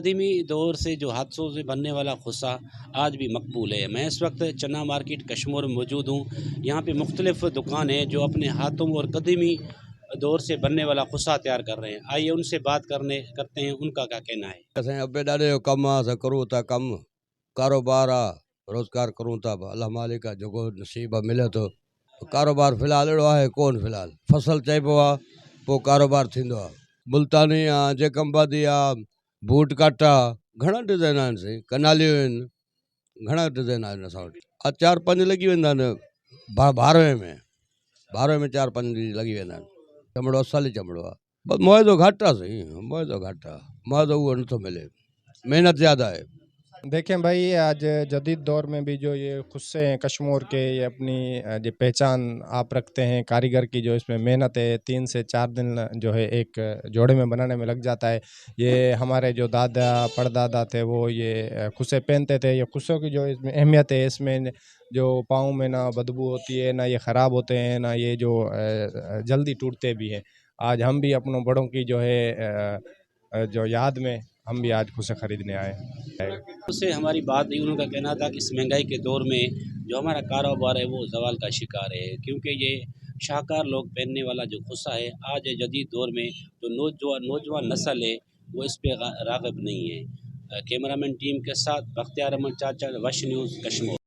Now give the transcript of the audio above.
कदीमी दौर से जो हाथों से बनने वाला खुसा आज भी मकबूल है। मैं इस वक्त चन्ना मार्केट कश्मीर में मौजूद हूँ। यहाँ पे मुख्तलिफ दुकान है जो अपने हाथों और कदीमी दौर से बनने वाला खुसा तैयार कर रहे हैं। आइए उनसे बात करते हैं, उनका क्या कहना है। असें अबे ॾाढे जो कमु आहे, असां करूं था कमु, कारोबार आहे, रोज़गार करूं था। अल्लाह मालिक आहे, जेको नसीब आहे मिले थो। कारोबार फ़िलहाल अहिड़ो आहे कोन, फ़िलहाल फसल चइबो आहे, पोइ कारोबार थींदो आहे। मुल्तानी आहे, जेकमबादी आहे, बूट काट आहे, घणा डिज़ाइन आहिनि साईं, कनालियूं आहिनि, घणा डिज़ाइन आहिनि असां वटि। 4-5 लॻी वेंदा आहिनि भारवे में, 4-5 ॾींहं लॻी वेंदा आहिनि। चमड़ो असली चमड़ो आहे, बसि मुआवज़ो घटि आहे साईं, मुआवज़ो घटि आहे, मुआवज़ो उहो नथो मिले, मेहनत ज़्यादा है। देखें भाई, आज जदीद दौर में भी जो ये खुस्से हैं कश्मीर के, ये अपनी जो पहचान आप रखते हैं, कारीगर की जो इसमें मेहनत है, 3 से 4 दिन जो है एक जोड़े में बनाने में लग जाता है। ये हमारे जो दादा परदादा थे वो ये खुस्से पहनते थे। ये खुस्सों की जो इसमें अहमियत है, इसमें जो पाँव में ना बदबू होती है, ना ये ख़राब होते हैं, ना ये जो जल्दी टूटते भी हैं। आज हम भी अपनों बड़ों की जो है जो याद में हम भी आज खुस्से ख़रीदने आए हैं। उससे हमारी बात हुई, उनका कहना था कि इस महंगाई के दौर में जो हमारा कारोबार है वो ज़वाल का शिकार है, क्योंकि ये शाहकार लोग पहनने वाला जो खुस्सा है आज जदीद दौर में जो नौजवान नस्ल है वो इस पे राग़िब नहीं है। कैमरामैन टीम के साथ बख्तियार अहमद चाचा, वश न्यूज़ कश्मीर।